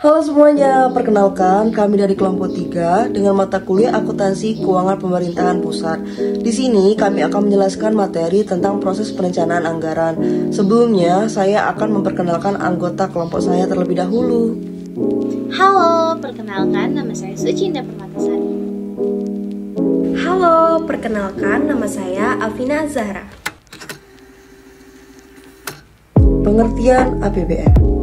Halo semuanya, perkenalkan kami dari kelompok 3 dengan mata kuliah akuntansi keuangan pemerintahan pusat. Di sini kami akan menjelaskan materi tentang proses perencanaan anggaran. Sebelumnya, saya akan memperkenalkan anggota kelompok saya terlebih dahulu. Halo, perkenalkan nama saya Sucinda Permatasari. Halo, perkenalkan nama saya Alvina Zahra. Pengertian APBN.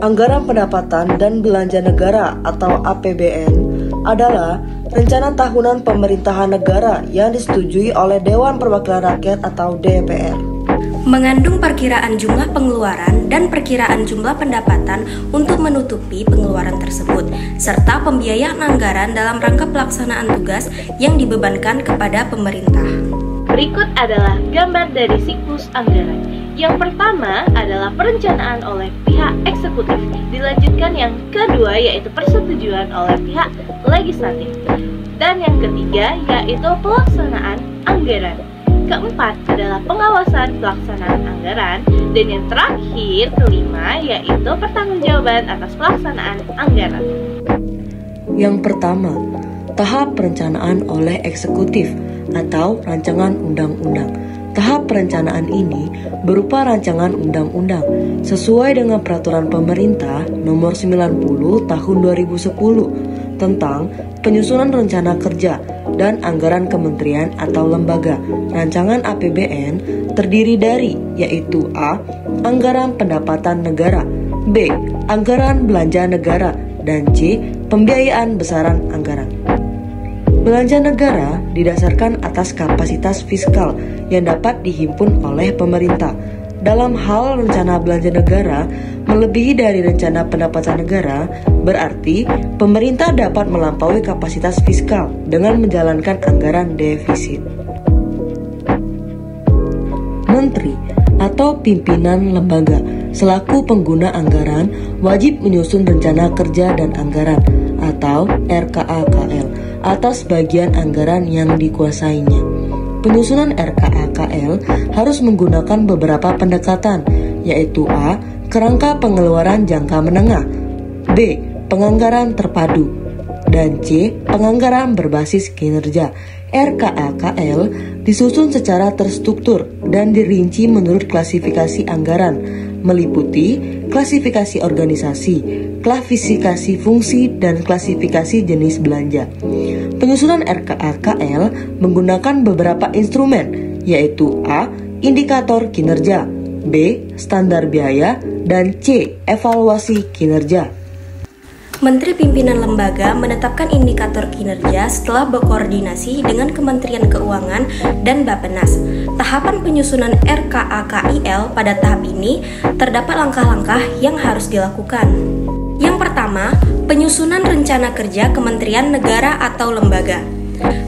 Anggaran Pendapatan dan Belanja Negara atau APBN adalah rencana tahunan pemerintahan negara yang disetujui oleh Dewan Perwakilan Rakyat atau DPR. Mengandung perkiraan jumlah pengeluaran dan perkiraan jumlah pendapatan untuk menutupi pengeluaran tersebut, serta pembiayaan anggaran dalam rangka pelaksanaan tugas yang dibebankan kepada pemerintah. Berikut adalah gambar dari siklus anggaran. Yang pertama adalah perencanaan oleh pihak eksekutif, dilanjutkan yang kedua yaitu persetujuan oleh pihak legislatif, dan yang ketiga yaitu pelaksanaan anggaran. Keempat adalah pengawasan pelaksanaan anggaran, dan yang terakhir kelima yaitu pertanggungjawaban atas pelaksanaan anggaran. Yang pertama, tahap perencanaan oleh eksekutif atau rancangan undang-undang. Tahap perencanaan ini berupa rancangan undang-undang sesuai dengan peraturan pemerintah nomor 90 tahun 2010 tentang penyusunan rencana kerja dan anggaran kementerian atau lembaga. Rancangan APBN terdiri dari yaitu A. Anggaran pendapatan negara, B. Anggaran belanja negara, dan C. Pembiayaan besaran anggaran. Belanja negara didasarkan atas kapasitas fiskal yang dapat dihimpun oleh pemerintah. Dalam hal rencana belanja negara melebihi dari rencana pendapatan negara, berarti pemerintah dapat melampaui kapasitas fiskal dengan menjalankan anggaran defisit. Menteri atau pimpinan lembaga selaku pengguna anggaran wajib menyusun rencana kerja dan anggaran atau RKAKL atas bagian anggaran yang dikuasainya. Penyusunan RKAKL harus menggunakan beberapa pendekatan, yaitu A. Kerangka pengeluaran jangka menengah, B. Penganggaran terpadu, dan C. Penganggaran berbasis kinerja. RKAKL disusun secara terstruktur dan dirinci menurut klasifikasi anggaran, meliputi klasifikasi organisasi, klasifikasi fungsi, dan klasifikasi jenis belanja. Penyusunan RKAKL menggunakan beberapa instrumen, yaitu A. Indikator kinerja, B. Standar biaya, dan C. Evaluasi kinerja. Menteri Pimpinan Lembaga menetapkan indikator kinerja setelah berkoordinasi dengan Kementerian Keuangan dan Bappenas. Tahapan penyusunan RKAKIL pada tahap ini terdapat langkah-langkah yang harus dilakukan. Yang pertama, penyusunan rencana kerja Kementerian Negara atau lembaga.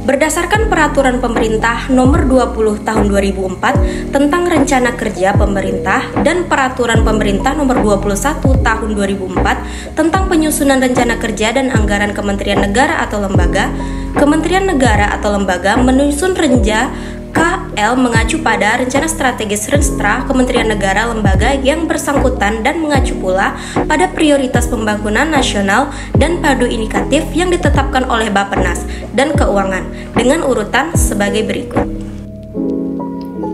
Berdasarkan Peraturan Pemerintah Nomor 20 Tahun 2004 tentang Rencana Kerja Pemerintah dan Peraturan Pemerintah Nomor 21 Tahun 2004 tentang Penyusunan Rencana Kerja dan Anggaran Kementerian Negara atau Lembaga, Kementerian Negara atau Lembaga menyusun Renja KL mengacu pada rencana strategis Renstra Kementerian Negara Lembaga yang bersangkutan dan mengacu pula pada prioritas pembangunan nasional dan padu indikatif yang ditetapkan oleh Bappenas dan Keuangan dengan urutan sebagai berikut.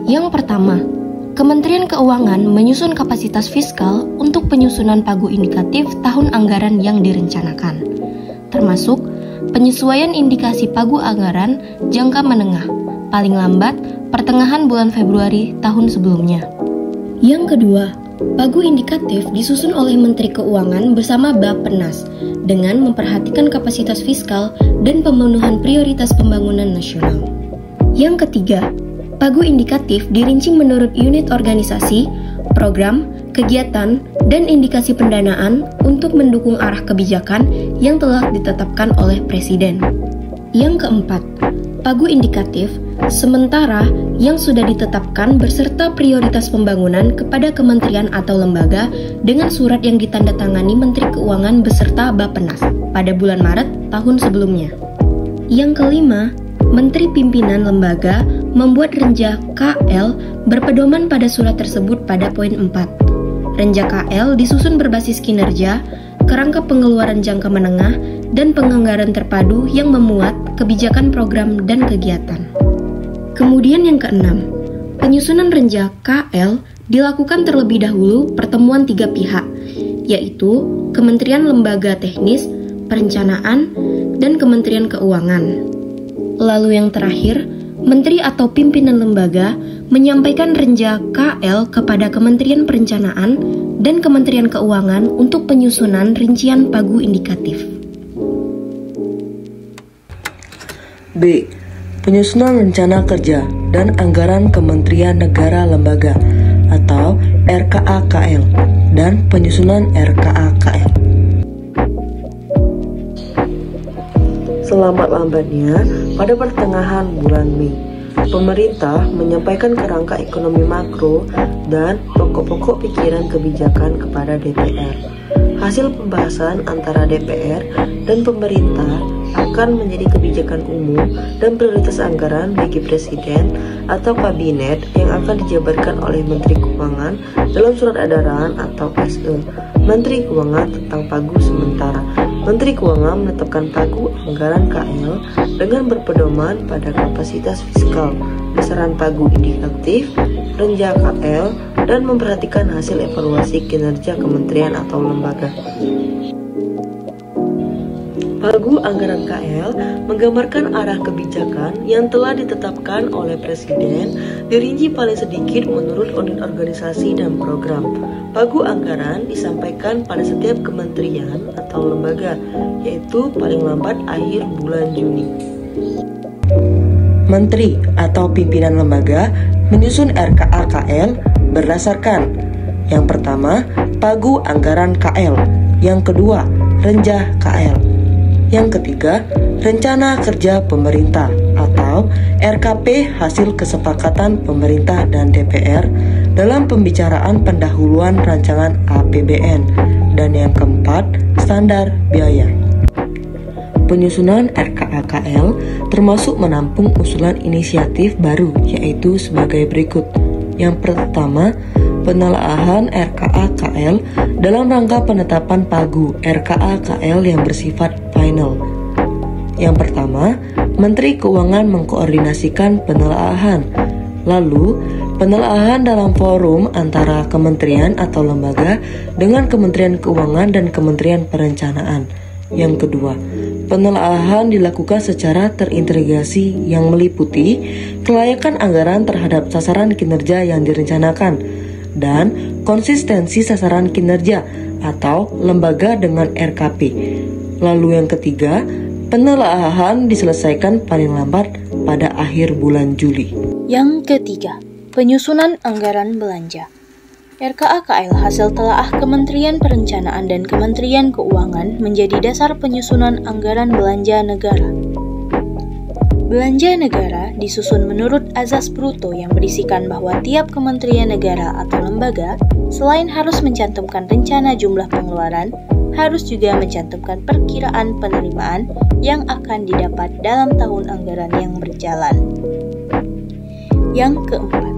Yang pertama, Kementerian Keuangan menyusun kapasitas fiskal untuk penyusunan pagu indikatif tahun anggaran yang direncanakan, termasuk penyesuaian indikasi pagu anggaran jangka menengah paling lambat pertengahan bulan Februari tahun sebelumnya. Yang kedua, pagu indikatif disusun oleh Menteri Keuangan bersama Bappenas dengan memperhatikan kapasitas fiskal dan pemenuhan prioritas pembangunan nasional. Yang ketiga, pagu indikatif dirinci menurut unit organisasi, program, kegiatan, dan indikasi pendanaan untuk mendukung arah kebijakan yang telah ditetapkan oleh Presiden. Yang keempat, pagu indikatif sementara yang sudah ditetapkan beserta prioritas pembangunan kepada kementerian atau lembaga dengan surat yang ditandatangani Menteri Keuangan beserta Bappenas pada bulan Maret tahun sebelumnya. Yang kelima, Menteri Pimpinan Lembaga membuat Renja KL berpedoman pada surat tersebut pada poin 4. Renja KL disusun berbasis kinerja, kerangka pengeluaran jangka menengah, dan penganggaran terpadu yang memuat kebijakan program dan kegiatan. Kemudian yang keenam, penyusunan renjang KL dilakukan terlebih dahulu pertemuan 3 pihak, yaitu Kementerian Lembaga Teknis, Perencanaan, dan Kementerian Keuangan. Lalu yang terakhir, Menteri atau pimpinan lembaga menyampaikan renjang KL kepada Kementerian Perencanaan dan Kementerian Keuangan untuk penyusunan rincian pagu indikatif. B. Penyusunan rencana kerja dan anggaran Kementerian Negara Lembaga atau RKA-KL dan penyusunan RKA-KL. Selambat-lambatnya, pada pertengahan bulan Mei, pemerintah menyampaikan kerangka ekonomi makro dan pokok-pokok pikiran kebijakan kepada DPR. Hasil pembahasan antara DPR dan pemerintah akan menjadi kebijakan umum dan prioritas anggaran bagi Presiden atau Kabinet yang akan dijabarkan oleh Menteri Keuangan dalam surat edaran atau SE Menteri Keuangan tentang pagu sementara. Menteri Keuangan menetapkan pagu anggaran KL dengan berpedoman pada kapasitas fiskal, besaran pagu indikatif, renjang KL, dan memperhatikan hasil evaluasi kinerja kementerian atau lembaga. Pagu anggaran KL menggambarkan arah kebijakan yang telah ditetapkan oleh Presiden, dirinci paling sedikit menurut unit organisasi dan program. Pagu anggaran disampaikan pada setiap kementerian atau lembaga, yaitu paling lambat akhir bulan Juni. Menteri atau pimpinan lembaga menyusun RKA-KL berdasarkan: yang pertama, pagu anggaran KL; yang kedua, renjang KL; yang ketiga, rencana kerja pemerintah atau RKP hasil kesepakatan pemerintah dan DPR dalam pembicaraan pendahuluan rancangan APBN; dan yang keempat, standar biaya. Penyusunan RKA-KL termasuk menampung usulan inisiatif baru, yaitu sebagai berikut. Yang pertama, penelaahan RKA-KL dalam rangka penetapan pagu RKA-KL yang bersifat final. Yang pertama, Menteri Keuangan mengkoordinasikan penelaahan. Lalu, penelaahan dalam forum antara kementerian atau lembaga dengan Kementerian Keuangan dan Kementerian Perencanaan. Yang kedua, penelaahan dilakukan secara terintegrasi yang meliputi kelayakan anggaran terhadap sasaran kinerja yang direncanakan dan konsistensi sasaran kinerja atau lembaga dengan RKP. Lalu yang ketiga, penelaahan diselesaikan paling lambat pada akhir bulan Juli. Yang ketiga, penyusunan anggaran belanja. RKA-KL hasil telaah Kementerian Perencanaan dan Kementerian Keuangan menjadi dasar penyusunan anggaran belanja negara. Belanja negara disusun menurut azas bruto yang berisikan bahwa tiap kementerian negara atau lembaga selain harus mencantumkan rencana jumlah pengeluaran, harus juga mencantumkan perkiraan penerimaan yang akan didapat dalam tahun anggaran yang berjalan. Yang keempat,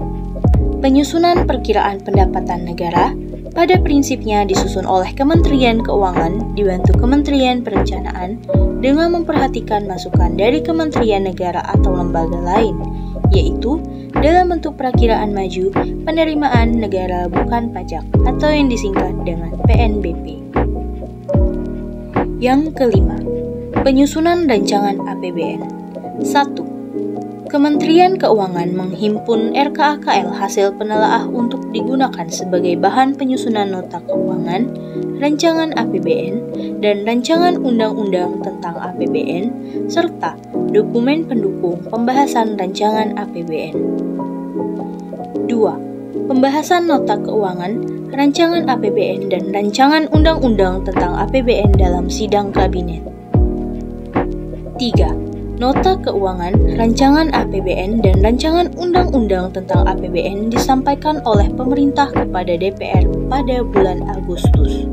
penyusunan perkiraan pendapatan negara pada prinsipnya disusun oleh Kementerian Keuangan dibantu Kementerian Perencanaan dengan memperhatikan masukan dari kementerian negara atau lembaga lain, yaitu dalam bentuk perakiraan maju penerimaan negara bukan pajak atau yang disingkat dengan PNBP. Yang kelima, penyusunan rancangan APBN. 1. Kementerian Keuangan menghimpun RKA-KL hasil penelaah untuk digunakan sebagai bahan penyusunan nota keuangan, rancangan APBN, dan rancangan undang-undang tentang APBN, serta dokumen pendukung pembahasan rancangan APBN. 2. Pembahasan nota keuangan, rancangan APBN, dan rancangan undang-undang tentang APBN dalam sidang kabinet. 3. Nota keuangan, rancangan APBN, dan rancangan undang-undang tentang APBN disampaikan oleh pemerintah kepada DPR pada bulan Agustus.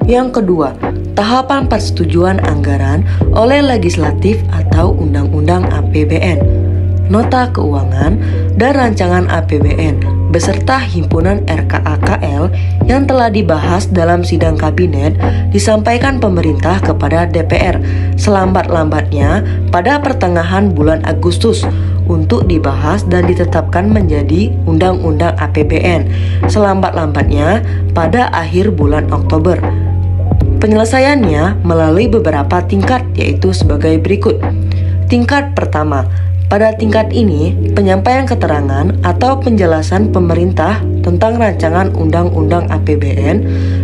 Yang kedua, tahapan persetujuan anggaran oleh legislatif atau undang-undang APBN. Nota keuangan dan rancangan APBN beserta himpunan RKA-KL yang telah dibahas dalam sidang kabinet disampaikan pemerintah kepada DPR selambat-lambatnya pada pertengahan bulan Agustus untuk dibahas dan ditetapkan menjadi Undang-Undang APBN selambat-lambatnya pada akhir bulan Oktober. Penyelesaiannya melalui beberapa tingkat, yaitu sebagai berikut. Tingkat pertama, pada tingkat ini penyampaian keterangan atau penjelasan pemerintah tentang rancangan Undang-Undang APBN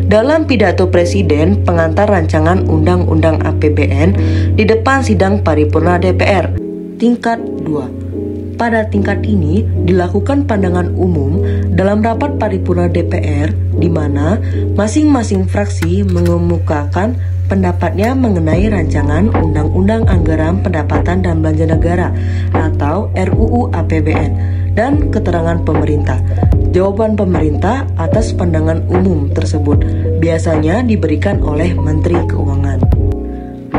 dalam pidato Presiden pengantar rancangan Undang-Undang APBN di depan sidang paripurna DPR. Tingkat 2, pada tingkat ini dilakukan pandangan umum dalam rapat paripurna DPR di mana masing-masing fraksi mengemukakan pendapatnya mengenai rancangan Undang-Undang Anggaran Pendapatan dan Belanja Negara atau RUU APBN dan keterangan pemerintah. Jawaban pemerintah atas pandangan umum tersebut biasanya diberikan oleh Menteri Keuangan.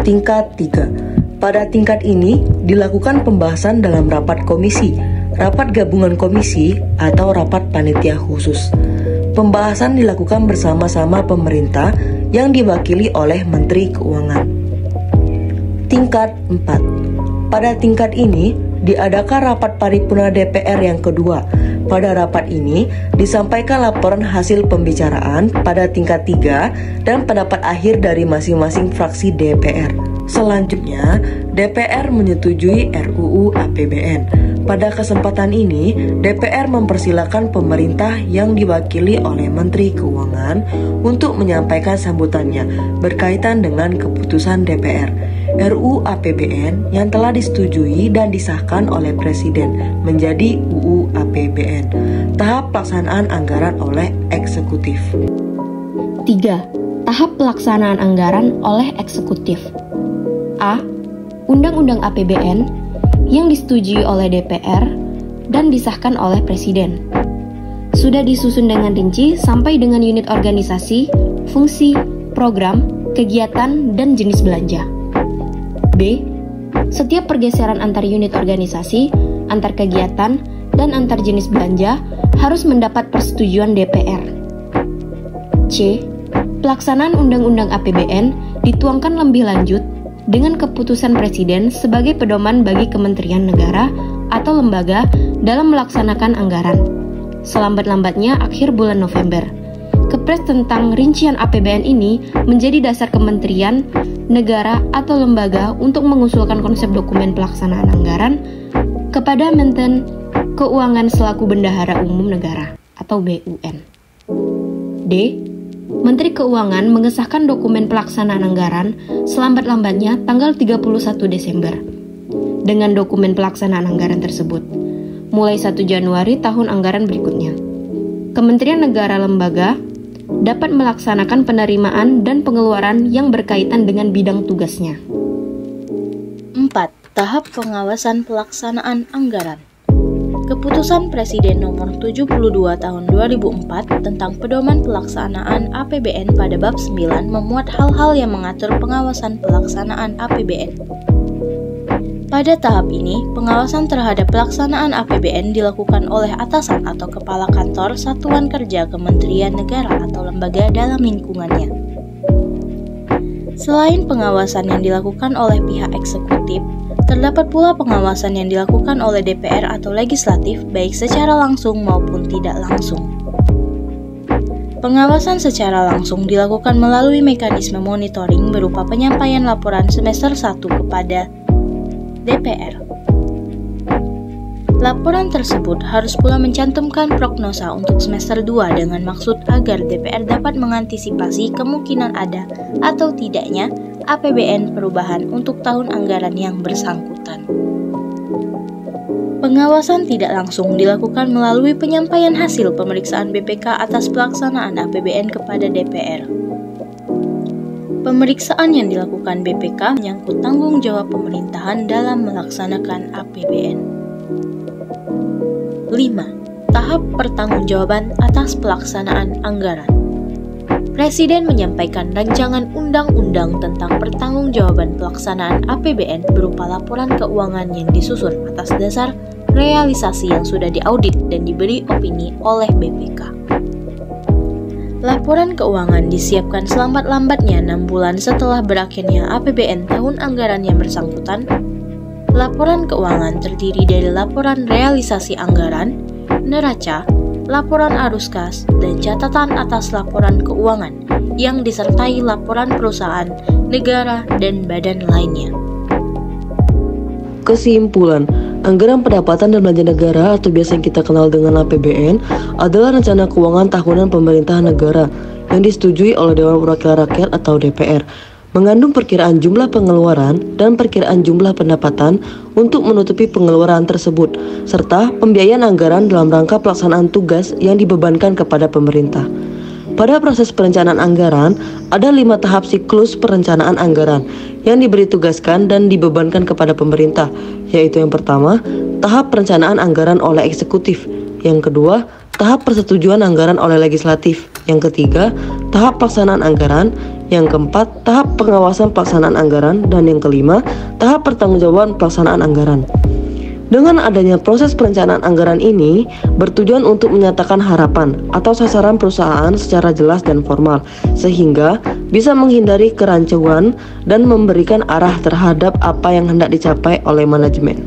Tingkat 3. Pada tingkat ini dilakukan pembahasan dalam rapat komisi, rapat gabungan komisi atau rapat panitia khusus. Pembahasan dilakukan bersama-sama pemerintah yang diwakili oleh Menteri Keuangan. Tingkat 4. Pada tingkat ini diadakan rapat paripurna DPR yang kedua. Pada rapat ini disampaikan laporan hasil pembicaraan pada tingkat 3 dan pendapat akhir dari masing-masing fraksi DPR. Selanjutnya, DPR menyetujui RUU APBN. Pada kesempatan ini, DPR mempersilakan pemerintah yang diwakili oleh Menteri Keuangan untuk menyampaikan sambutannya berkaitan dengan keputusan DPR. RUU APBN yang telah disetujui dan disahkan oleh Presiden menjadi UU APBN. Tahap pelaksanaan anggaran oleh eksekutif. 3. Tahap pelaksanaan anggaran oleh eksekutif. A. Undang-Undang APBN yang disetujui oleh DPR dan disahkan oleh Presiden. Sudah disusun dengan rinci sampai dengan unit organisasi, fungsi, program, kegiatan, dan jenis belanja. B. Setiap pergeseran antar unit organisasi, antar kegiatan, dan antar jenis belanja harus mendapat persetujuan DPR. C. Pelaksanaan Undang-Undang APBN dituangkan lebih lanjut dengan keputusan Presiden sebagai pedoman bagi kementerian negara atau lembaga dalam melaksanakan anggaran. Selambat-lambatnya akhir bulan November. Kepres tentang rincian APBN ini menjadi dasar kementerian, negara, atau lembaga untuk mengusulkan konsep dokumen pelaksanaan anggaran kepada Menten Keuangan selaku Bendahara Umum Negara atau BUN. D. Menteri Keuangan mengesahkan dokumen pelaksanaan anggaran selambat-lambatnya tanggal 31 Desember. Dengan dokumen pelaksanaan anggaran tersebut, mulai 1 Januari tahun anggaran berikutnya, Kementerian Negara Lembaga dapat melaksanakan penerimaan dan pengeluaran yang berkaitan dengan bidang tugasnya. 4. Tahap pengawasan pelaksanaan anggaran. Keputusan Presiden Nomor 72 Tahun 2004 tentang pedoman pelaksanaan APBN pada bab 9 memuat hal-hal yang mengatur pengawasan pelaksanaan APBN. Pada tahap ini, pengawasan terhadap pelaksanaan APBN dilakukan oleh atasan atau kepala kantor satuan kerja kementerian negara atau lembaga dalam lingkungannya. Selain pengawasan yang dilakukan oleh pihak eksekutif, terdapat pula pengawasan yang dilakukan oleh DPR atau legislatif baik secara langsung maupun tidak langsung. Pengawasan secara langsung dilakukan melalui mekanisme monitoring berupa penyampaian laporan semester 1 kepada DPR. Laporan tersebut harus pula mencantumkan prognosa untuk semester 2 dengan maksud agar DPR dapat mengantisipasi kemungkinan ada atau tidaknya APBN perubahan untuk tahun anggaran yang bersangkutan. Pengawasan tidak langsung dilakukan melalui penyampaian hasil pemeriksaan BPK atas pelaksanaan APBN kepada DPR. Pemeriksaan yang dilakukan BPK menyangkut tanggung jawab pemerintahan dalam melaksanakan APBN. 5. Tahap pertanggungjawaban atas pelaksanaan anggaran. Presiden menyampaikan rancangan undang-undang tentang pertanggungjawaban pelaksanaan APBN berupa laporan keuangan yang disusun atas dasar realisasi yang sudah diaudit dan diberi opini oleh BPK. Laporan keuangan disiapkan selambat-lambatnya 6 bulan setelah berakhirnya APBN tahun anggaran yang bersangkutan. Laporan keuangan terdiri dari laporan realisasi anggaran, neraca, laporan arus kas, dan catatan atas laporan keuangan yang disertai laporan perusahaan, negara, dan badan lainnya. Kesimpulan, anggaran pendapatan dan belanja negara atau biasa yang kita kenal dengan APBN adalah rencana keuangan tahunan pemerintah negara yang disetujui oleh Dewan Perwakilan Rakyat atau DPR, mengandung perkiraan jumlah pengeluaran dan perkiraan jumlah pendapatan untuk menutupi pengeluaran tersebut, serta pembiayaan anggaran dalam rangka pelaksanaan tugas yang dibebankan kepada pemerintah. Pada proses perencanaan anggaran, ada 5 tahap siklus perencanaan anggaran yang diberi tugaskan dan dibebankan kepada pemerintah, yaitu yang pertama, tahap perencanaan anggaran oleh eksekutif, yang kedua, tahap persetujuan anggaran oleh legislatif, yang ketiga, tahap pelaksanaan anggaran, yang keempat, tahap pengawasan pelaksanaan anggaran, dan yang kelima, tahap pertanggungjawaban pelaksanaan anggaran. Dengan adanya proses perencanaan anggaran ini bertujuan untuk menyatakan harapan atau sasaran perusahaan secara jelas dan formal, sehingga bisa menghindari kerancuan dan memberikan arah terhadap apa yang hendak dicapai oleh manajemen.